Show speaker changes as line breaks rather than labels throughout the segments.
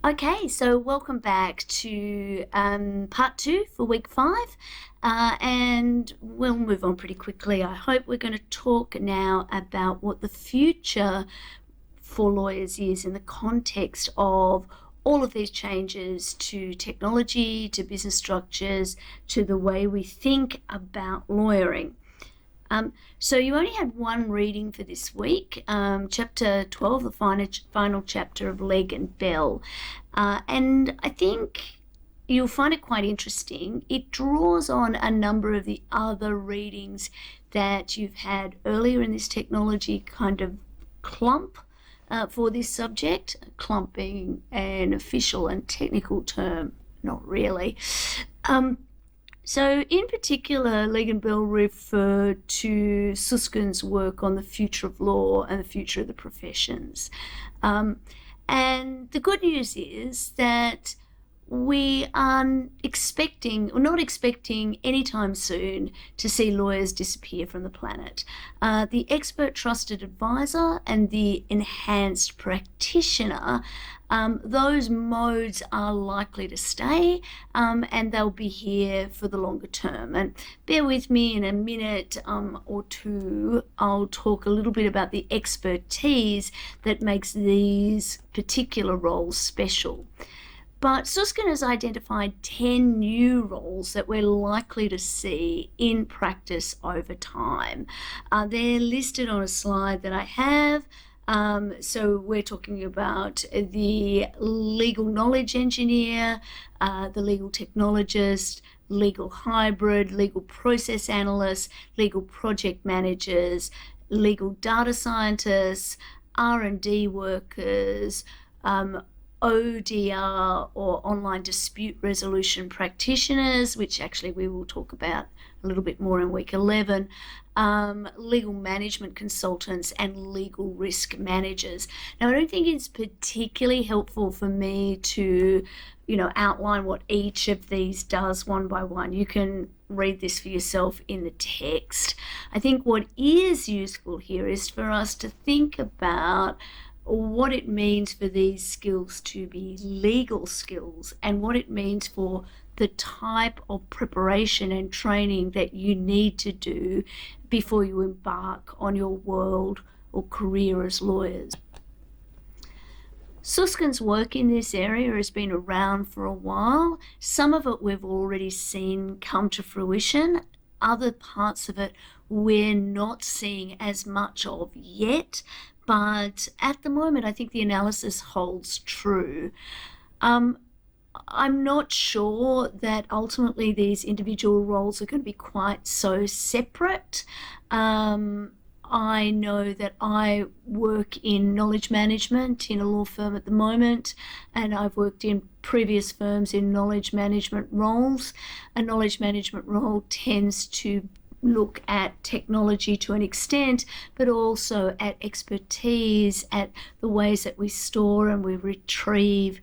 Okay, so welcome back to part two for week 5, and we'll move on pretty quickly. I hope we're going to talk now about what the future for lawyers is in the context of all of these changes to technology, to business structures, to the way we think about lawyering. So you only had one reading for this week, chapter 12, the final chapter of Legg and Bell. And I think you'll find it quite interesting. It draws on a number of the other readings that you've had earlier in this technology kind of clump for this subject, clump being an official and technical term, not really. So in particular, Legg and Bell refer to Susskind's work on the future of law and the future of the professions. And the good news is that we are not expecting anytime soon to see lawyers disappear from the planet. The expert trusted advisor and the enhanced practitioner, those modes are likely to stay, and they'll be here for the longer term. And bear with me, in a minute or two, I'll talk a little bit about the expertise that makes these particular roles special. But Susskind has identified 10 new roles that we're likely to see in practice over time. They're listed on a slide that I have. So we're talking about the legal knowledge engineer, the legal technologist, legal hybrid, legal process analyst, legal project managers, legal data scientists, R&D workers, ODR or online dispute resolution practitioners, which actually we will talk about a little bit more in week 11, legal management consultants and legal risk managers. Now, I don't think it's particularly helpful for me to, outline what each of these does one by one. You can read this for yourself in the text. I think what is useful here is for us to think about what it means for these skills to be legal skills and what it means for the type of preparation and training that you need to do before you embark on your world or career as lawyers. Susskind's work in this area has been around for a while. Some of it we've already seen come to fruition. Other parts of it we're not seeing as much of yet. But at the moment, I think the analysis holds true. I'm not sure that ultimately these individual roles are going to be quite so separate. I know that I work in knowledge management in a law firm at the moment, and I've worked in previous firms in knowledge management roles. A knowledge management role tends to look at technology to an extent, but also at expertise, at the ways that we store and we retrieve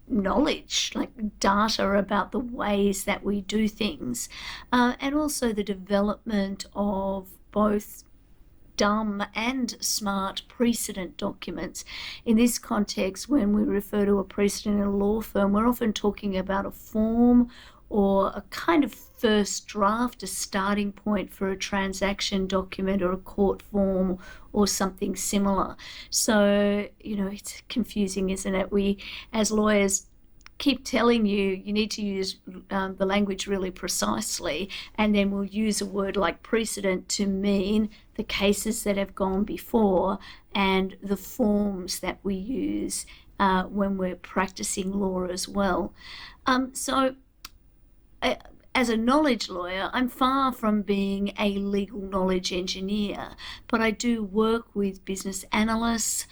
knowledge, like data about the ways that we do things, and also the development of both dumb and smart precedent documents. In this context, when we refer to a precedent in a law firm, we're often talking about a form or a kind of first draft, a starting point for a transaction document or a court form or something similar. So, it's confusing, isn't it? We, as lawyers, keep telling you need to use the language really precisely, and then we'll use a word like precedent to mean the cases that have gone before and the forms that we use when we're practicing law as well. As a knowledge lawyer, I'm far from being a legal knowledge engineer, but I do work with business analysts,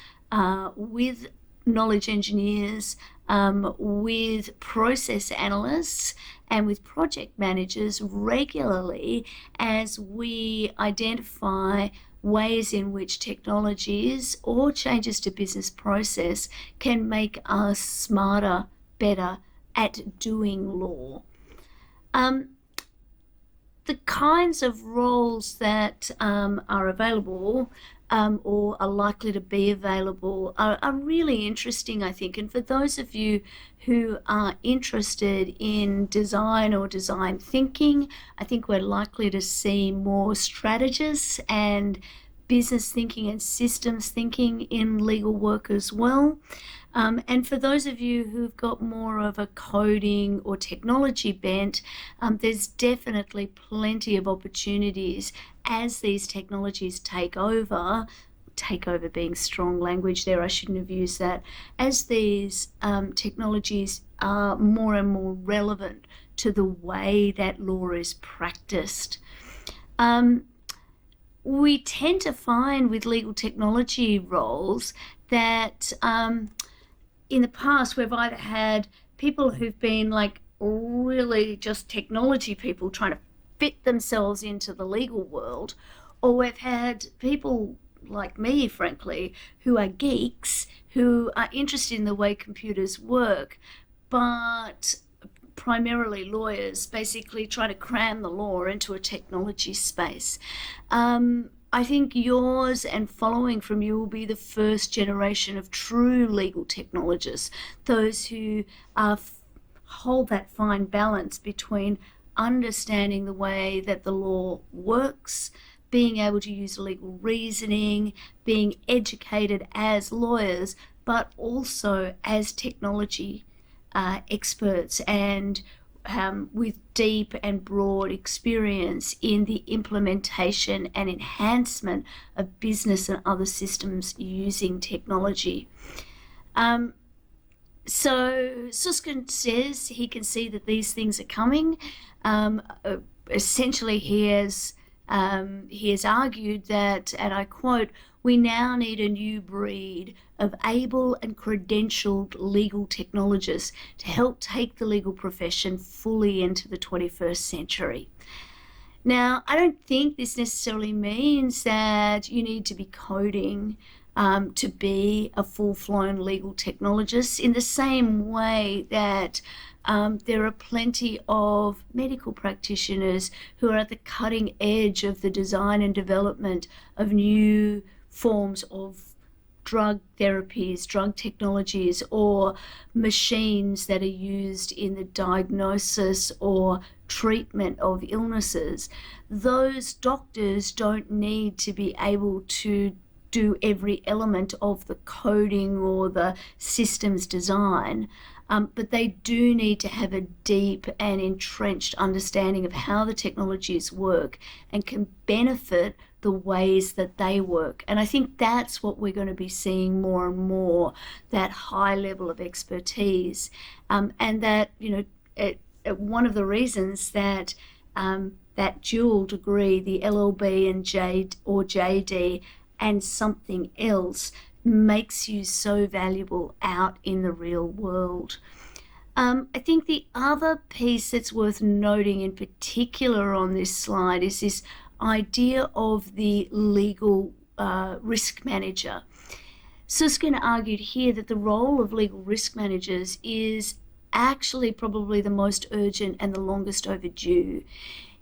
with knowledge engineers, with process analysts, and with project managers regularly as we identify ways in which technologies or changes to business process can make us smarter, better at doing law. The kinds of roles that are available or are likely to be available are really interesting, I think. And for those of you who are interested in design or design thinking, I think we're likely to see more strategists and business thinking and systems thinking in legal work as well. And for those of you who've got more of a coding or technology bent, there's definitely plenty of opportunities as these technologies take over being strong language there, I shouldn't have used that, as these technologies are more and more relevant to the way that law is practiced. We tend to find with legal technology roles that in the past we've either had people who've been like really just technology people trying to fit themselves into the legal world, or we've had people like me, frankly, who are geeks, who are interested in the way computers work, but primarily lawyers, basically trying to cram the law into a technology space. I think yours and following from you will be the first generation of true legal technologists, those who hold that fine balance between understanding the way that the law works, being able to use legal reasoning, being educated as lawyers, but also as technology experts and with deep and broad experience in the implementation and enhancement of business and other systems using technology. So Susskind says he can see that these things are coming. Essentially, he has argued that, and I quote, "We now need a new breed of able and credentialed legal technologists to help take the legal profession fully into the 21st century." Now, I don't think this necessarily means that you need to be coding to be a full-flown legal technologist, in the same way that there are plenty of medical practitioners who are at the cutting edge of the design and development of new forms of drug therapies, drug technologies, or machines that are used in the diagnosis or treatment of illnesses. Those doctors don't need to be able to do every element of the coding or the systems design, but they do need to have a deep and entrenched understanding of how the technologies work and can benefit the ways that they work. And I think that's what we're going to be seeing more and more, that high level of expertise, and that, one of the reasons that that dual degree, the LLB and JD, and something else makes you so valuable out in the real world. I think the other piece that's worth noting in particular on this slide is this idea of the legal risk manager. Susskind argued here that the role of legal risk managers is actually probably the most urgent and the longest overdue.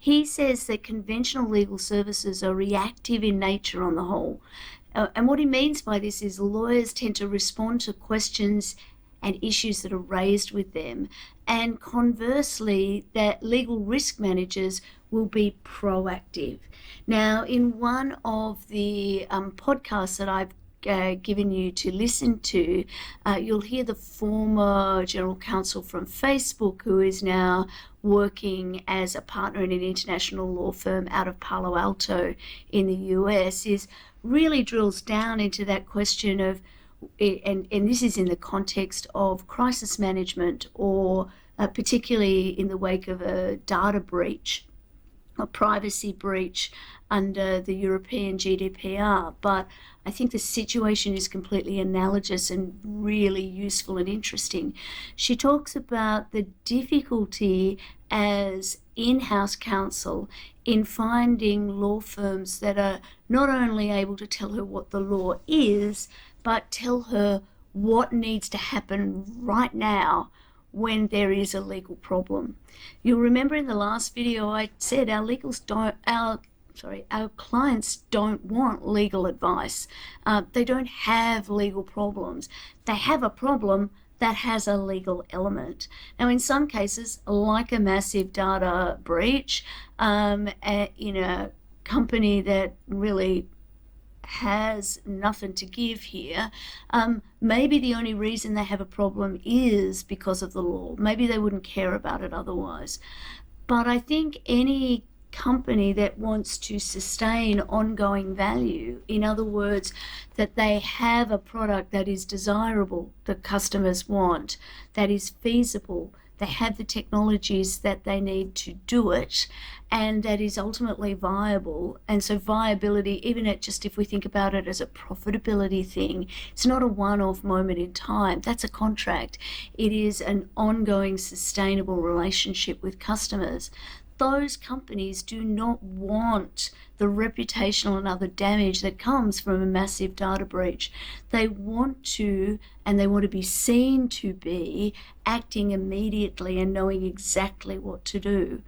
He says that conventional legal services are reactive in nature on the whole. And what he means by this is lawyers tend to respond to questions and issues that are raised with them. And conversely, that legal risk managers will be proactive. Now, in one of the podcasts that I've given you to listen to, you'll hear the former general counsel from Facebook, who is now working as a partner in an international law firm out of Palo Alto in the US, is really drills down into that question of, and this is in the context of crisis management, or particularly in the wake of a data breach, a privacy breach under the European GDPR. But I think the situation is completely analogous and really useful and interesting. She talks about the difficulty as in-house counsel in finding law firms that are not only able to tell her what the law is, but tell her what needs to happen right now when there is a legal problem. You'll remember in the last video I said our our clients don't want legal advice. They don't have legal problems. They have a problem that has a legal element. Now, in some cases, like a massive data breach, in a company that really has nothing to give here, maybe the only reason they have a problem is because of the law. Maybe they wouldn't care about it otherwise. But I think any company that wants to sustain ongoing value, in other words, that they have a product that is desirable, that customers want, that is feasible, they have the technologies that they need to do it, and that is ultimately viable. And so viability, even at just if we think about it as a profitability thing, it's not a one-off moment in time. That's a contract. It is an ongoing sustainable relationship with customers. Those companies do not want the reputational and other damage that comes from a massive data breach. They want to, and they want to be seen to be, acting immediately and knowing exactly what to do.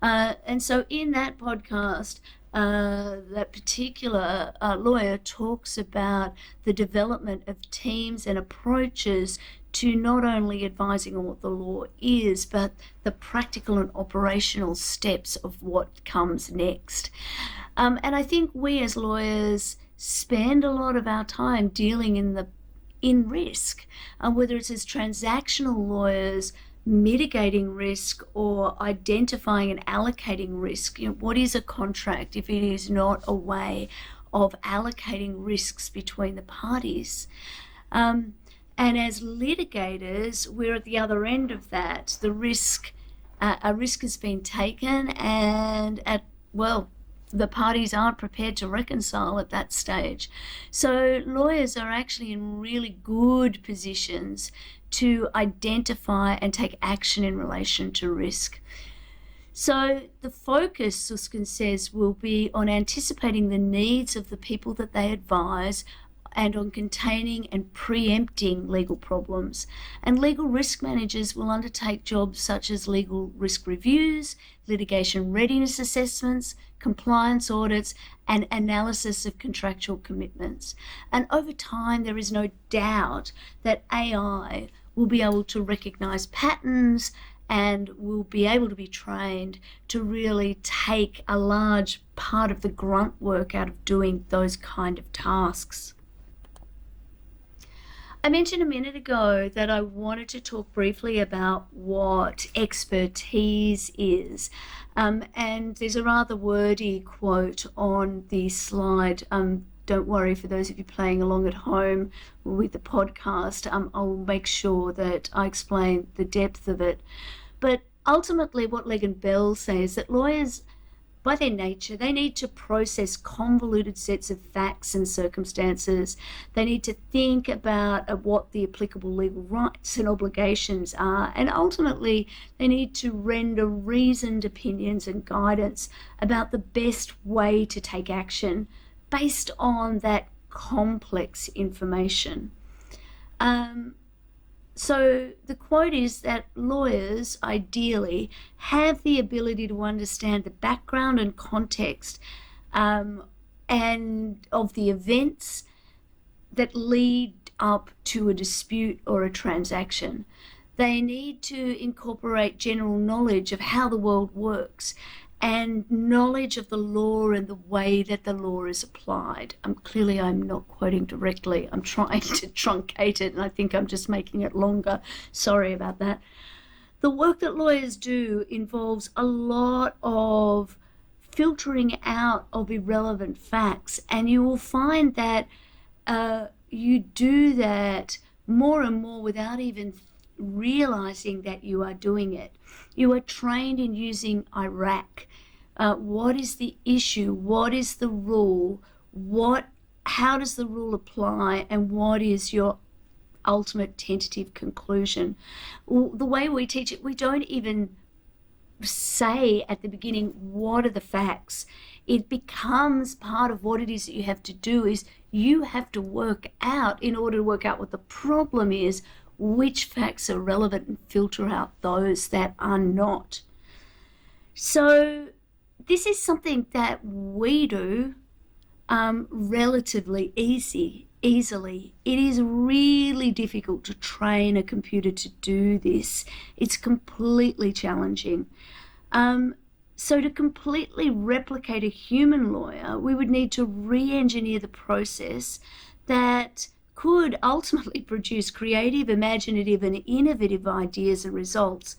And so in that podcast, that particular lawyer talks about the development of teams and approaches to not only advising on what the law is, but the practical and operational steps of what comes next. And I think we as lawyers spend a lot of our time dealing in risk, whether it's as transactional lawyers, mitigating risk, or identifying and allocating risk. What is a contract if it is not a way of allocating risks between the parties? And as litigators, we're at the other end of that. A risk has been taken, and the parties aren't prepared to reconcile at that stage. So lawyers are actually in really good positions to identify and take action in relation to risk. So the focus, Susskind says, will be on anticipating the needs of the people that they advise, and on containing and preempting legal problems. And legal risk managers will undertake jobs such as legal risk reviews, litigation readiness assessments, compliance audits, and analysis of contractual commitments. And over time, there is no doubt that AI will be able to recognize patterns and will be able to be trained to really take a large part of the grunt work out of doing those kind of tasks. I mentioned a minute ago that I wanted to talk briefly about what expertise is. And there's a rather wordy quote on the slide. Don't worry, for those of you playing along at home with the podcast, I'll make sure that I explain the depth of it. But ultimately what Legg & Bell says, that lawyers, by their nature, they need to process convoluted sets of facts and circumstances. They need to think about what the applicable legal rights and obligations are, and ultimately they need to render reasoned opinions and guidance about the best way to take action based on that complex information. So the quote is that lawyers ideally have the ability to understand the background and context and of the events that lead up to a dispute or a transaction. They need to incorporate general knowledge of how the world works and knowledge of the law and the way that the law is applied. Clearly I'm not quoting directly. I'm trying to truncate it, and I think I'm just making it longer. Sorry about that. The work that lawyers do involves a lot of filtering out of irrelevant facts, and you will find that you do that more and more without even realizing that you are doing it. You are trained in using IRAC. What is the issue? What is the rule? How does the rule apply? And what is your ultimate tentative conclusion? The way we teach it, we don't even say at the beginning, what are the facts? It becomes part of what it is that you have to do. Is you have to work out, in order to work out what the problem is, which facts are relevant, and filter out those that are not. So this is something that we do relatively easily. It is really difficult to train a computer to do this. It's completely challenging. So to completely replicate a human lawyer, we would need to re-engineer the process that could ultimately produce creative, imaginative, and innovative ideas and results,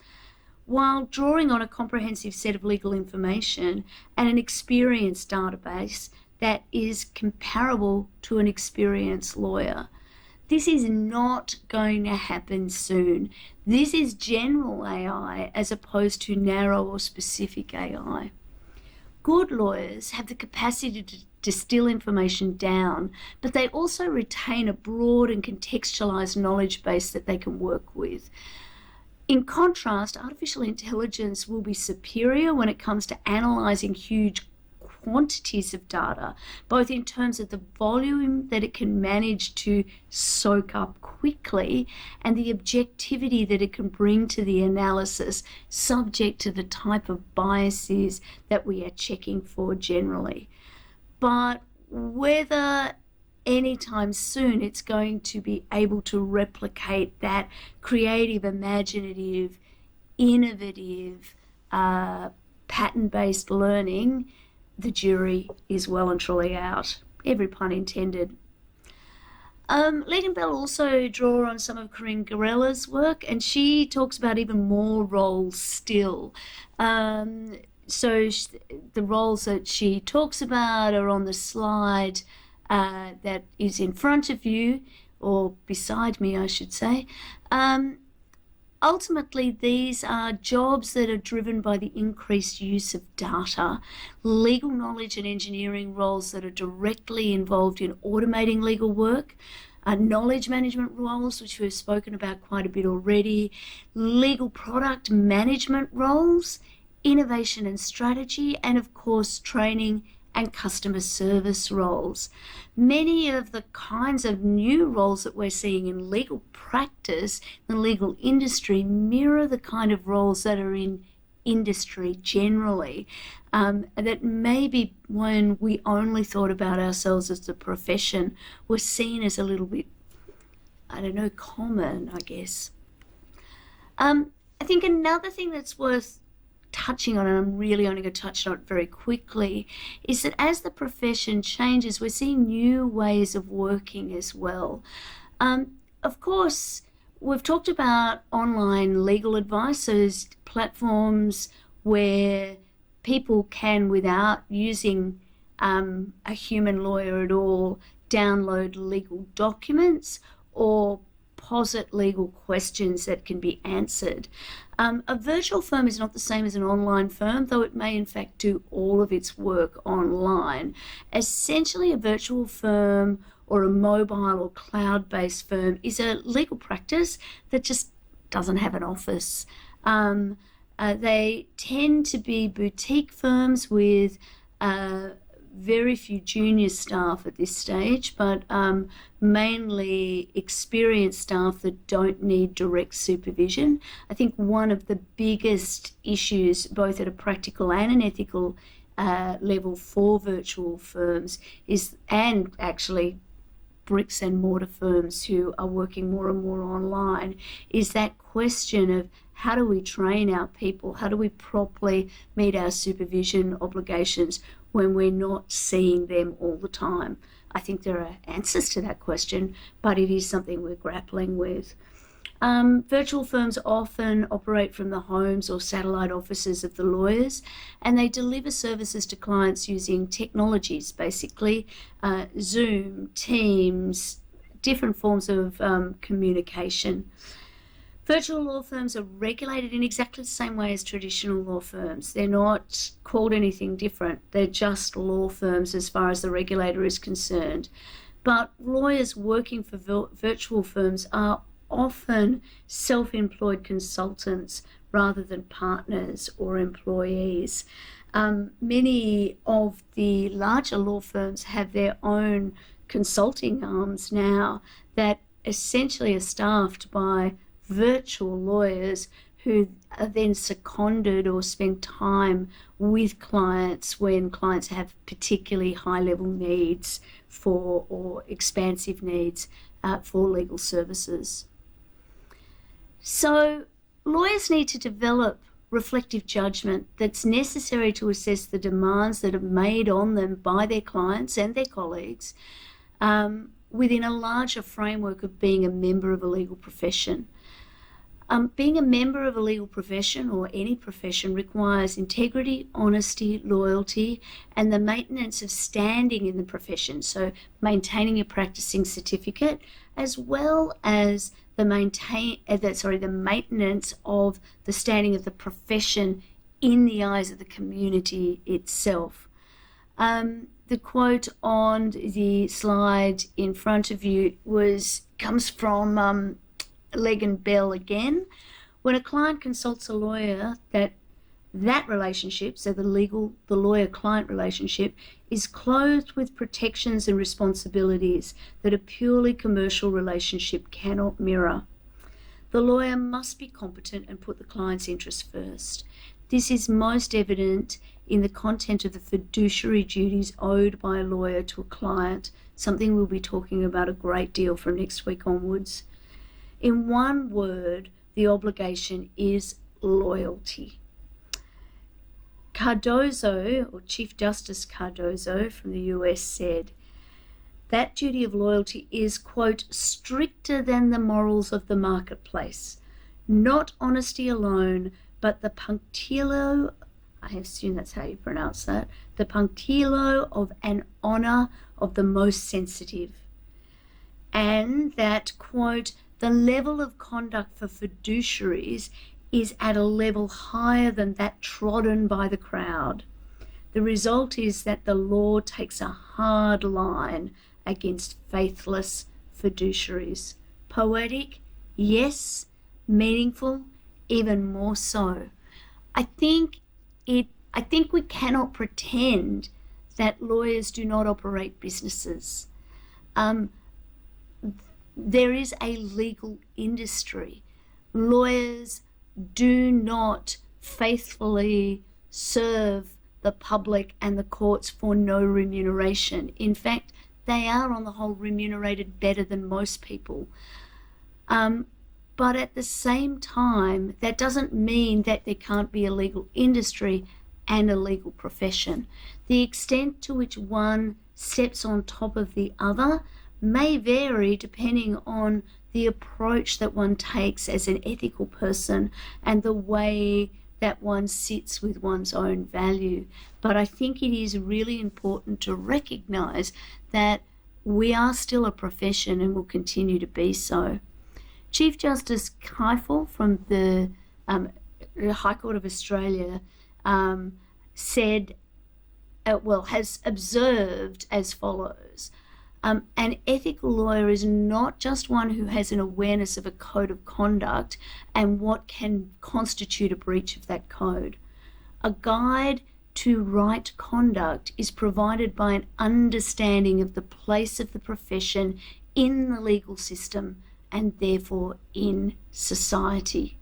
while drawing on a comprehensive set of legal information and an experienced database that is comparable to an experienced lawyer. This is not going to happen soon. This is general AI as opposed to narrow or specific AI. Good lawyers have the capacity to distill information down, but they also retain a broad and contextualized knowledge base that they can work with. In contrast, artificial intelligence will be superior when it comes to analyzing huge quantities of data, both in terms of the volume that it can manage to soak up quickly and the objectivity that it can bring to the analysis, subject to the type of biases that we are checking for generally. But whether anytime soon it's going to be able to replicate that creative, imaginative, innovative, pattern-based learning, the jury is well and truly out. Every pun intended. Leading-Bell also draw on some of Corinne Garella's work, and she talks about even more roles still. The roles that she talks about are on the slide that is in front of you, or beside me, I should say. Ultimately, these are jobs that are driven by the increased use of data, legal knowledge and engineering roles that are directly involved in automating legal work, knowledge management roles, which we've spoken about quite a bit already, legal product management roles, innovation and strategy, and of course, training and customer service roles. Many of the kinds of new roles that we're seeing in legal practice, the legal industry, mirror the kind of roles that are in industry generally, that maybe when we only thought about ourselves as a profession, were seen as a little bit, common, I guess. I think another thing that's worth touching on, and I'm really only going to touch on it very quickly, is that as the profession changes, we're seeing new ways of working as well. Of course, we've talked about online legal advice, so there's platforms where people can, without using a human lawyer at all, download legal documents or posit legal questions that can be answered. A virtual firm is not the same as an online firm, though it may in fact do all of its work online. Essentially, a virtual firm or a mobile or cloud-based firm is a legal practice that just doesn't have an office. They tend to be boutique firms with very few junior staff at this stage, but mainly experienced staff that don't need direct supervision. I think one of the biggest issues, both at a practical and an ethical level for virtual firms and actually bricks and mortar firms who are working more and more online, is that question of how do we train our people? How do we properly meet our supervision obligations when we're not seeing them all the time? I think there are answers to that question, but it is something we're grappling with. Virtual firms often operate from the homes or satellite offices of the lawyers, and they deliver services to clients using technologies, basically Zoom, Teams, different forms of communication. Virtual law firms are regulated in exactly the same way as traditional law firms. They're not called anything different. They're just law firms as far as the regulator is concerned. But lawyers working for virtual firms are often self-employed consultants rather than partners or employees. Many of the larger law firms have their own consulting arms now that essentially are staffed by virtual lawyers who are then seconded or spend time with clients when clients have particularly high-level needs for or expansive needs for legal services. So lawyers need to develop reflective judgment that's necessary to assess the demands that are made on them by their clients and their colleagues within a larger framework of being a member of a legal profession. Being a member of a legal profession or any profession requires integrity, honesty, loyalty, and the maintenance of standing in the profession. So maintaining a practicing certificate, as well as the maintenance of the standing of the profession in the eyes of the community itself. The quote on the slide in front of you comes from Legg and Bell again. When a client consults a lawyer, that relationship, so the lawyer-client relationship, is clothed with protections and responsibilities that a purely commercial relationship cannot mirror. The lawyer must be competent and put the client's interests first. This is most evident in the content of the fiduciary duties owed by a lawyer to a client, something we'll be talking about a great deal from next week onwards. In one word, the obligation is loyalty. Cardozo, or Chief Justice Cardozo from the US, said that duty of loyalty is, quote, stricter than the morals of the marketplace. Not honesty alone, but the punctilio, I assume that's how you pronounce that, the punctilio of an honor of the most sensitive. And that, quote, the level of conduct for fiduciaries is at a level higher than that trodden by the crowd. The result is that the law takes a hard line against faithless fiduciaries. Poetic, yes. Meaningful, even more so. I think we cannot pretend that lawyers do not operate businesses. There is a legal industry. Lawyers do not faithfully serve the public and the courts for no remuneration. In fact, they are on the whole remunerated better than most people. But at the same time, that doesn't mean that there can't be a legal industry and a legal profession. The extent to which one steps on top of the other may vary depending on the approach that one takes as an ethical person and the way that one sits with one's own value. But I think it is really important to recognize that we are still a profession and will continue to be so. Chief Justice Kiefel from the High Court of Australia has observed as follows. An ethical lawyer is not just one who has an awareness of a code of conduct and what can constitute a breach of that code. A guide to right conduct is provided by an understanding of the place of the profession in the legal system and therefore in society.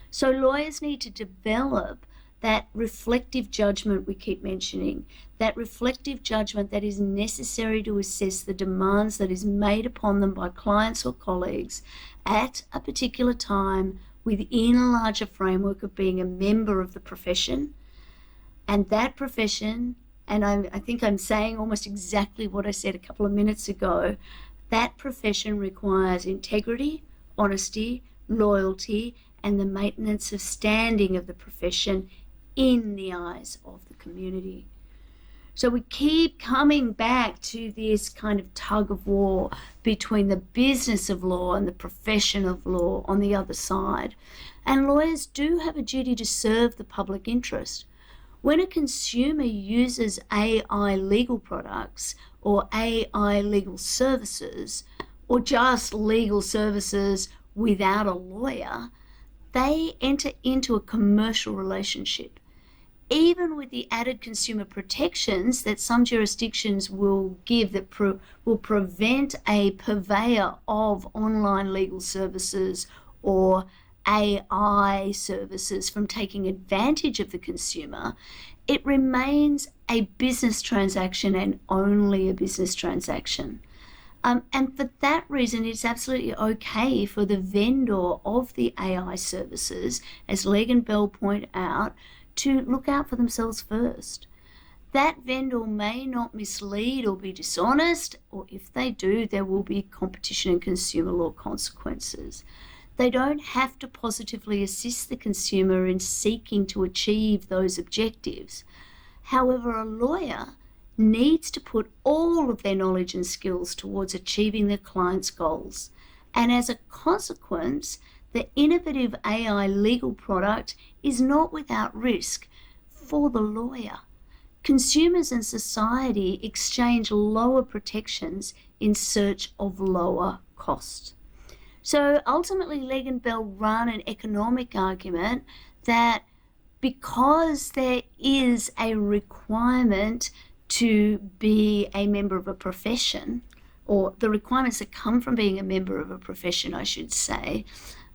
So lawyers need to develop that reflective judgment we keep mentioning, that reflective judgment that is necessary to assess the demands that is made upon them by clients or colleagues at a particular time within a larger framework of being a member of the profession. And that profession, and I think I'm saying almost exactly what I said a couple of minutes ago, that profession requires integrity, honesty, loyalty, and the maintenance of standing of the profession in the eyes of the community. So we keep coming back to this kind of tug of war between the business of law and the profession of law on the other side. And lawyers do have a duty to serve the public interest. When a consumer uses AI legal products or AI legal services, or just legal services without a lawyer, they enter into a commercial relationship. Even with the added consumer protections that some jurisdictions will give that will prevent a purveyor of online legal services or AI services from taking advantage of the consumer, it remains a business transaction and only a business transaction. And for that reason, it's absolutely okay for the vendor of the AI services, as Legg and Bell point out, to look out for themselves first. That vendor may not mislead or be dishonest, or if they do, there will be competition and consumer law consequences. They don't have to positively assist the consumer in seeking to achieve those objectives. However, a lawyer needs to put all of their knowledge and skills towards achieving their client's goals. And as a consequence, the innovative AI legal product is not without risk for the lawyer. Consumers and society exchange lower protections in search of lower costs. So ultimately, Legg and Bell run an economic argument that because there is a requirement to be a member of a profession, or the requirements that come from being a member of a profession, I should say,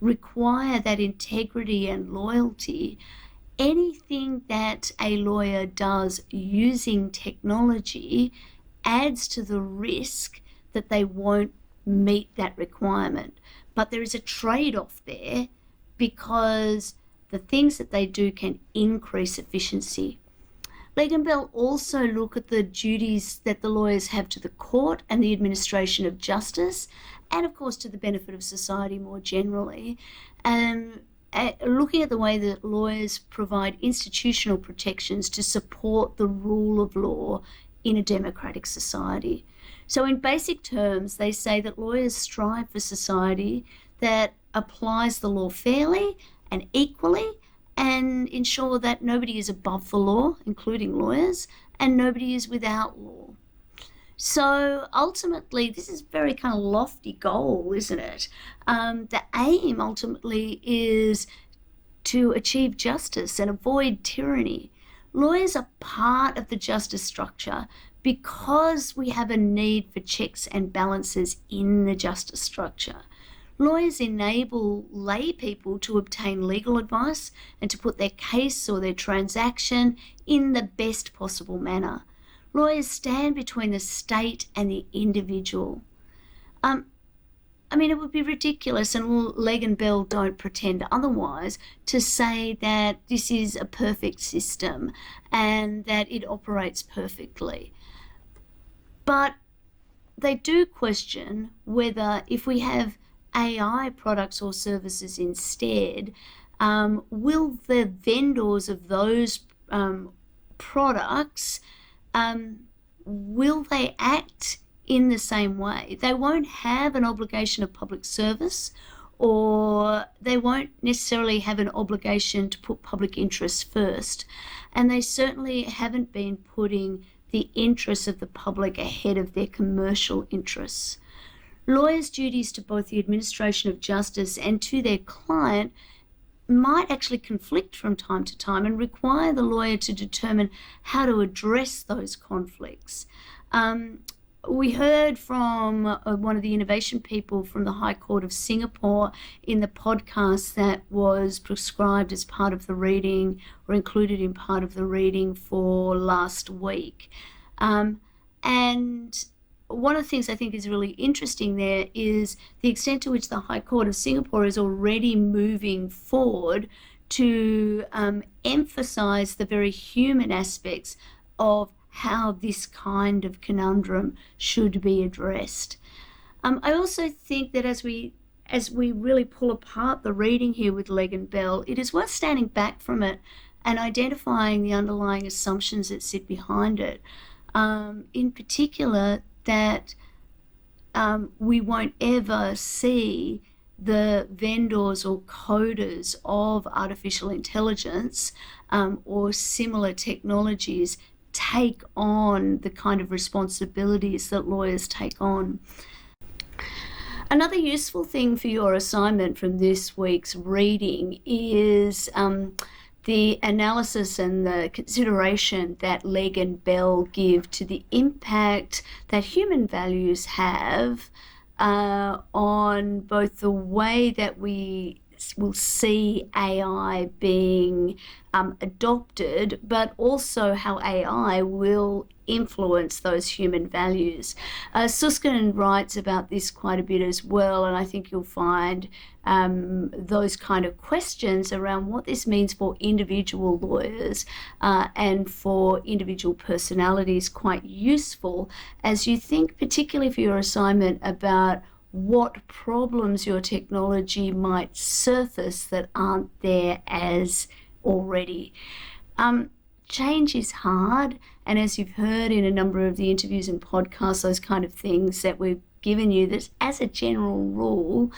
require that integrity and loyalty, anything that a lawyer does using technology adds to the risk that they won't meet that requirement. But there is a trade-off there because the things that they do can increase efficiency. Legg and Bell also look at the duties that the lawyers have to the court and the administration of justice, and of course to the benefit of society more generally, looking at the way that lawyers provide institutional protections to support the rule of law in a democratic society. So in basic terms, they say that lawyers strive for society that applies the law fairly and equally, and ensure that nobody is above the law, including lawyers, and nobody is without law. So ultimately, this is a very kind of lofty goal, isn't it? The aim ultimately is to achieve justice and avoid tyranny. Lawyers are part of the justice structure because we have a need for checks and balances in the justice structure. Lawyers enable lay people to obtain legal advice and to put their case or their transaction in the best possible manner. Lawyers stand between the state and the individual. It would be ridiculous, and Legg and Bell don't pretend otherwise, to say that this is a perfect system and that it operates perfectly. But they do question whether if we have AI products or services instead, will the vendors of those products, will they act in the same way? They won't have an obligation of public service, or they won't necessarily have an obligation to put public interest first. And they certainly haven't been putting the interests of the public ahead of their commercial interests. Lawyers' duties to both the administration of justice and to their client might actually conflict from time to time and require the lawyer to determine how to address those conflicts. We heard from one of the innovation people from the High Court of Singapore in the podcast that was prescribed as part of the reading, or included in part of the reading for last week. And one of the things I think is really interesting there is the extent to which the High Court of Singapore is already moving forward to emphasize the very human aspects of how this kind of conundrum should be addressed. I also think that as we really pull apart the reading here with Legg and Bell, it is worth standing back from it and identifying the underlying assumptions that sit behind it. In particular, that we won't ever see the vendors or coders of artificial intelligence or similar technologies take on the kind of responsibilities that lawyers take on. Another useful thing for your assignment from this week's reading is the analysis and the consideration that Legg and Bell give to the impact that human values have on both the way that we that will see AI being adopted, but also how AI will influence those human values. Susskind writes about this quite a bit as well, and I think you'll find those kind of questions around what this means for individual lawyers and for individual personalities quite useful as you think, particularly for your assignment, about what problems your technology might surface that aren't there as already. Change is hard, and as you've heard in a number of the interviews and podcasts, those kind of things that we've given you, that as a general rule,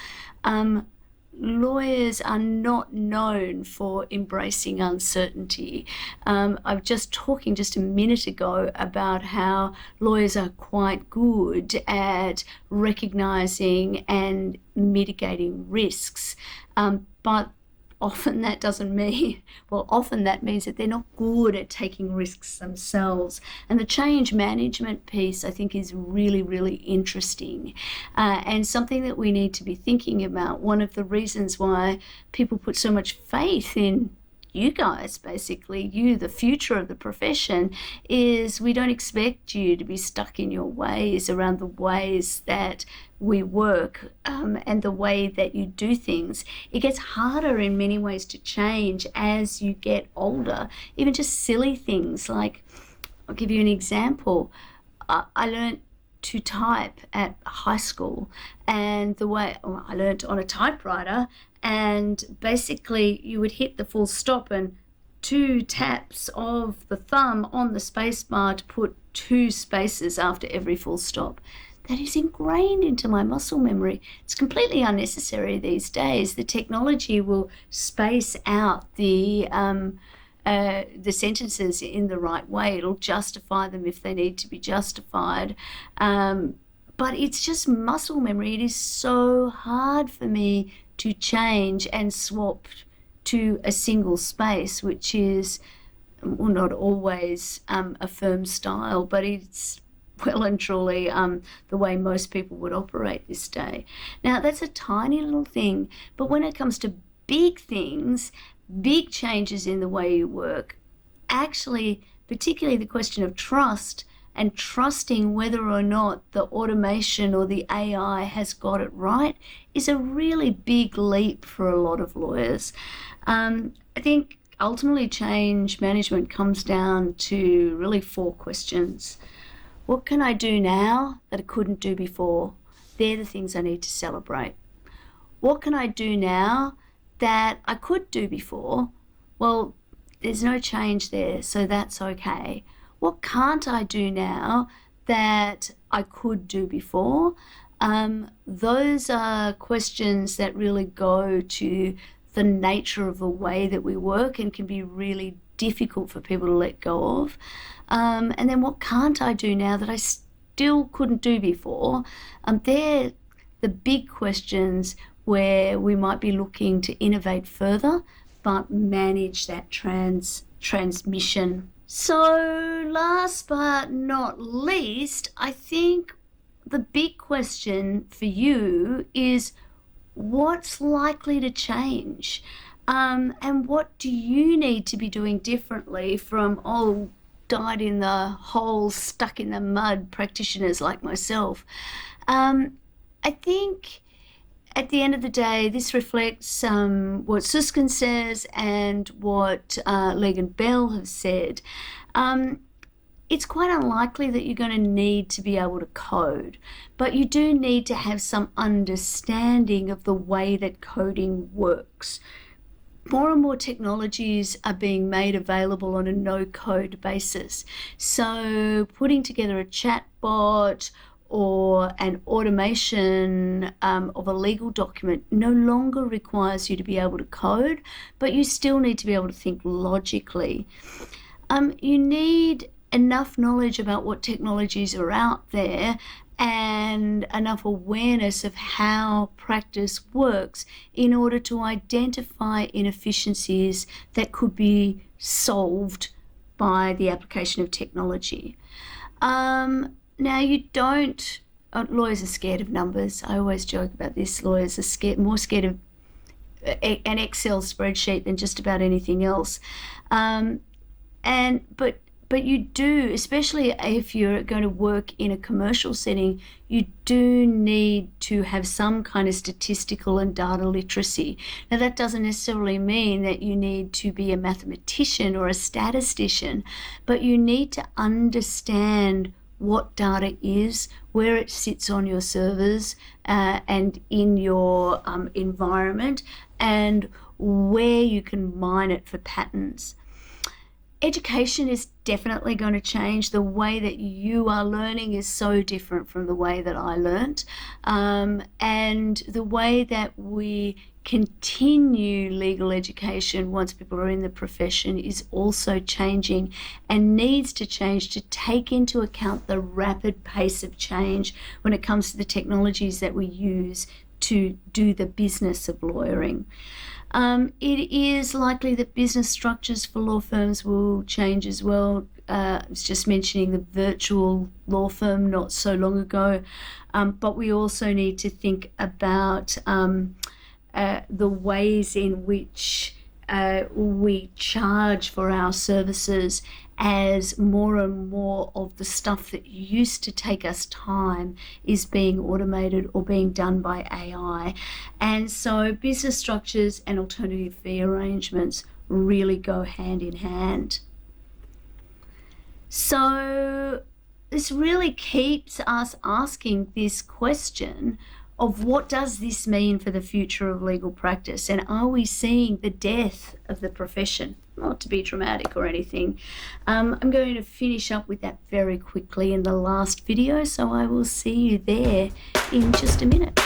lawyers are not known for embracing uncertainty. I was just talking just a minute ago about how lawyers are quite good at recognizing and mitigating risks, but often that means that they're not good at taking risks themselves. And the change management piece, I think, is really, really interesting and something that we need to be thinking about. One of the reasons why people put so much faith in you guys, basically, you, the future of the profession, is we don't expect you to be stuck in your ways around the ways that we work and the way that you do things. It gets harder in many ways to change as you get older. Even just silly things like, I'll give you an example. I learned to type at high school, and I learned on a typewriter, and basically you would hit the full stop and 2 taps of the thumb on the space bar to put 2 spaces after every full stop. That is ingrained into my muscle memory. It's completely unnecessary these days. The technology will space out the sentences in the right way. It'll justify them if they need to be justified. But it's just muscle memory. It is so hard for me to change and swap to a single space, which is, well, not always a firm style, but it's well and truly the way most people would operate this day. Now, that's a tiny little thing, but when it comes to big things, big changes in the way you work, actually, particularly the question of trust and trusting whether or not the automation or the AI has got it right, is a really big leap for a lot of lawyers. I think ultimately change management comes down to really 4 questions. What can I do now that I couldn't do before? They're the things I need to celebrate. What can I do now that I could do before? Well, there's no change there, so that's okay. What can't I do now that I could do before? Those are questions that really go to the nature of the way that we work and can be really difficult for people to let go of. And then what can't I do now that I still couldn't do before? They're the big questions where we might be looking to innovate further, but manage that transmission. So last but not least, I think the big question for you is what's likely to change? And what do you need to be doing differently from dyed in the hole, stuck in the mud practitioners like myself? I think at the end of the day, this reflects what Susskind says and what Legan Bell has said. It's quite unlikely that you're going to need to be able to code, but you do need to have some understanding of the way that coding works. More and more technologies are being made available on a no-code basis. So putting together a chatbot or an automation of a legal document no longer requires you to be able to code, but you still need to be able to think logically. You need enough knowledge about what technologies are out there and enough awareness of how practice works in order to identify inefficiencies that could be solved by the application of technology. Now, lawyers are scared of numbers. I always joke about this. Lawyers are more scared of an Excel spreadsheet than just about anything else. But you do, especially if you're going to work in a commercial setting, you do need to have some kind of statistical and data literacy. Now, that doesn't necessarily mean that you need to be a mathematician or a statistician, but you need to understand what data is, where it sits on your servers and in your environment, and where you can mine it for patterns. Education is definitely going to change. The way that you are learning is so different from the way that I learned. And the way that we continue legal education once people are in the profession is also changing and needs to change to take into account the rapid pace of change when it comes to the technologies that we use to do the business of lawyering. It is likely that business structures for law firms will change as well. I was just mentioning the virtual law firm not so long ago, but we also need to think about the ways in which we charge for our services as more and more of the stuff that used to take us time is being automated or being done by AI. And so business structures and alternative fee arrangements really go hand in hand. So this really keeps us asking this question of what does this mean for the future of legal practice, and are we seeing the death of the profession? Not to be dramatic or anything. I'm going to finish up with that very quickly in the last video, so I will see you there in just a minute.